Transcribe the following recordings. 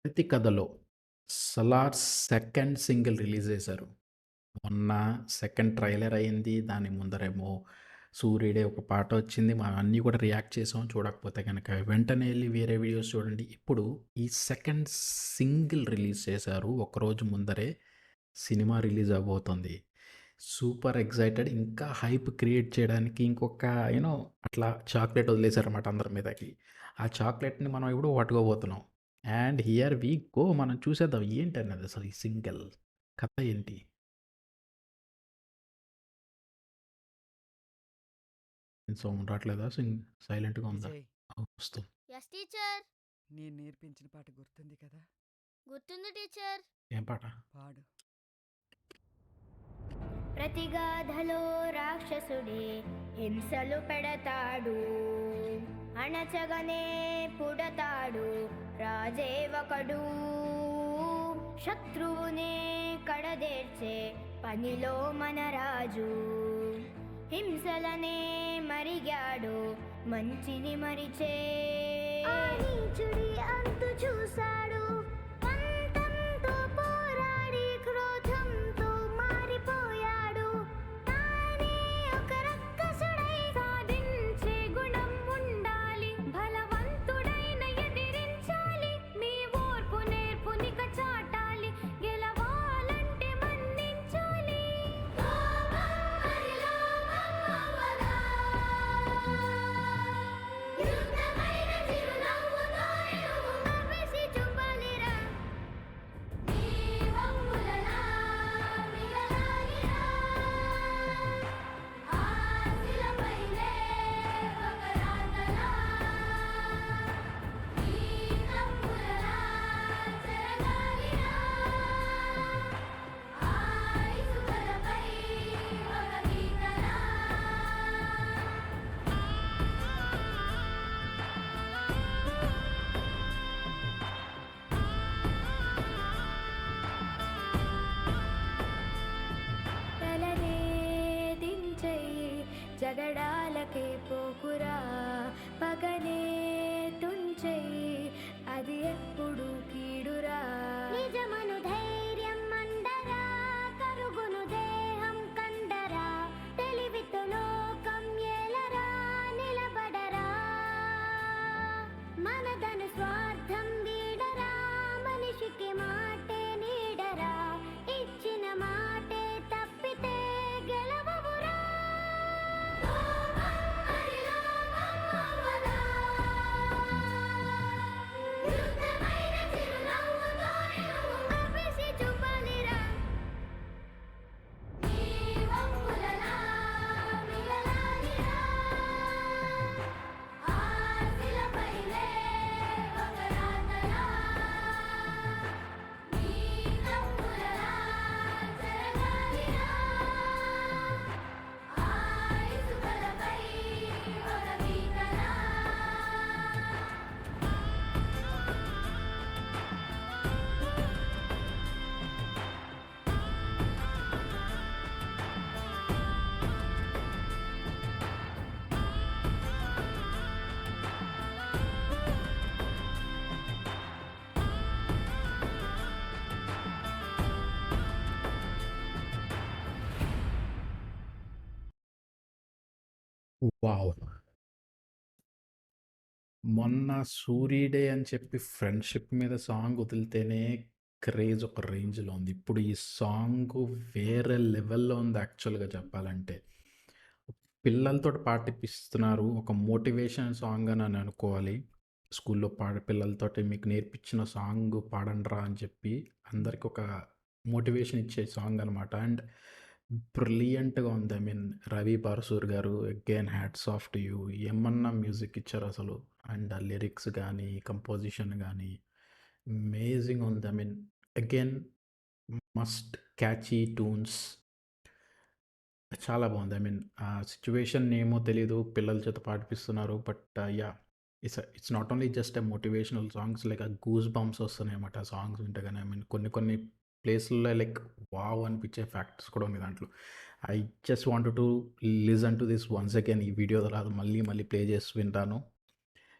'ప్రతి కథలో' 'Salaar' second single release చేశారు. మొన్న సెకండ్ ట్రైలర్ అయింది. దాని ముందరేమో 'సూర్యుడే' ఒక పాటొచ్చింది. మనం అన్నీ కూడా రియాక్ట్ చేసాం. చూడకపోతే గనక వెంటనే ఎళ్లి వేరే వీడియోస్ చూడండి. ఇప్పుడు ఈ సెకండ్ సింగిల్ రిలీజ్ చేశారు. ఒకరోజు ముందరే సినిమా రిలీజ్ అవ్వబోతుంది. Super excited. ఇంకా హైప్ క్రియేట్ చేయడానికి ఇంకొక అట్లా చాక్లెట్ వదిలేసారన్నమాట అందరి మీదకి. ఆ చాక్లెట్‌ని మనం ఇప్పుడు పట్టుకోబోతున్నాం. And here we go. మనం చూసేద్దాం ఏంటన్నది అసలు ఈ సింగిల్ కథ ఏంటి? సౌండ్ రావట్లేదా? సైలెంట్‌గా ఉందా? విజయ్, వస్తుంది. Yes teacher. నేను నేర్పించిన పాట గుర్తుంది కదా? గుర్తుంది టీచర్. ఏం పాట? పాడు. ప్రతిగాధలో రాక్షసుడే హింసలు పెడతాడు, అణచగనే పుడతాడు రాజే ఒకడు. శత్రువునే కడదేర్చే పనిలో మన రాజు, హింసలనే మరిగాడు మంచిని మరిచే. ఆ నీచుడి అంతు చూశాడు, పంతంతో పోరాడి క్రోధంతో మారిపోయాడు. తానే ఒక రక్కసుడై సాధించే గుణం ఉండాలి, బలవంతుడైన ఎదిరించాలి, మీ ఓర్పు నేర్పునిక చాటాలి, గెలవాలంటే మన్నించాలి. యుద్ధమైన చిరునవ్వుతో నువ్వు నవ్వేసి చూపాలిరా, నీ వంపులలా మిగలాలిరా. ఆశలపైనే ఒక రాతలా, నీ తప్పులలా చెరగాలిరా. ఇసుకలపై ఒక గీతలా. తలనే దించెయ్యి, జగడాలకే పోకురా, పగనే తుంచెయ్యి, అది ఎప్పుడు కీడురా. నిజమను ధైర్యం మండరా, కరుగును దేహం కండరా, తెలివితో లోకం ఏలరా, నిలబడరా. మనదను స్వార్థం వీడరా, మనిషికి మాటే నీడరా, ఇచ్చిన మాటే తప్పితే గెలవవురా. యుద్ధమైన చిరునవ్వుతో నువ్వు నవ్వేసి చూపాలిరా, నీ వంపులలా మిగలాలిరా. ఆశలపైనే ఒక రాతలా, నీ తప్పులలా చెరగాలిరా. ఇసుకలపై ఒక గీతలా. వావ్! మొన్న 'సూర్యుడే' అని చెప్పి ఫ్రెండ్‌షిప్ మీద సాంగ్ వదిలితేనే క్రేజ్ ఒక రేంజ్‌లో ఉంది. ఇప్పుడు ఈ సాంగు వేరే లెవెల్‌లో ఉంది యాక్చువల్‌గా చెప్పాలంటే. పిల్లలతోటి పాడిపిస్తున్నారు. ఒక మోటివేషన్ సాంగ్ అని అనుకోవాలి. స్కూల్‌లో పిల్లలతోటి మీకు నేర్పించిన సాంగ్ పాడండ్రా అని చెప్పి అందరికి ఒక మోటివేషన్ ఇచ్చే సాంగ్ అనమాట. అండ్ బ్రిలియంట్‌గా ఉంది. ఐ మీన్ 'రవి బరసూర్' గారు again hats off to you. ఏమన్నా మ్యూజిక్ ఇచ్చారసలు. అండ్ ఆ లిరిక్స్ గానీ, కంపోజిషన్ గానీ అమేజింగ్ ఉంది. I mean again must catchy tunes. చాలా బావుంది. ఐ మీన్ ఆ సిట్యుయేషన్ ఏమో తెలీదు. పిల్లల చేత పాడిపిస్తున్నారు. But yeah! It's not only just a motivational songs, like ఆ గూస్ బంప్స్ వస్తున్నాయన్నమాట ఆ సాంగ్స్ వింటే గాని. ఐ మీన్ కొన్ని కొన్ని ప్లేసుల్లో లైక్ వావ్! అనిపించే ఫ్యాక్టర్స్ కూడా ఉన్నాయి దాంట్లో. I just wanted to listen to this once again. ఈ వీడియో తర్వాత మళ్ళీ మళ్ళీ ప్లే చేసి వింటాను.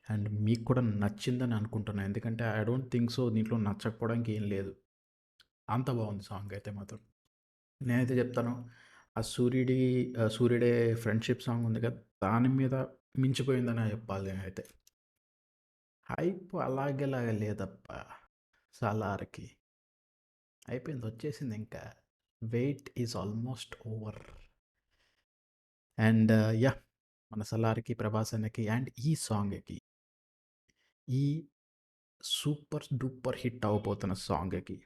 అండ్ మీకు కూడా నచ్చిందని అనుకుంటున్నాను. ఎందుకంటే ఐ డోంట్ థింక్ సో దీంట్లో నచ్చకపోవడానికి ఏం లేదు. అంత బాగుంది సాంగ్ అయితే మాత్రం. నేనైతే చెప్తాను సూర్యుడే ఫ్రెండ్షిప్ సాంగ్ ఉంది కదా, దాని మీద మించిపోయిందని చెప్పాలి నేనైతే. హైప్ అలాగేలాగా లేదప్పా సలార్కి. అయిపోయింది, వచ్చేసింది ఇంకా. Wait is almost over. And yeah, మన సలార్కి, ప్రభాస్ అన్నకి అండ్ ఈ సాంగ్కి, ఈ సూపర్ డూపర్ హిట్ అవ్వబోతున్న సాంగ్కి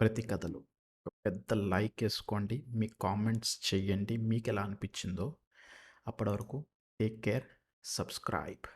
ప్రతి కథలు ఒక పెద్ద లైక్ వేసుకోండి, మీ కామెంట్స్ చెయ్యండి మీకు ఎలా అనిపించిందో. అప్పటి వరకు టేక్ కేర్, సబ్స్క్రైబ్.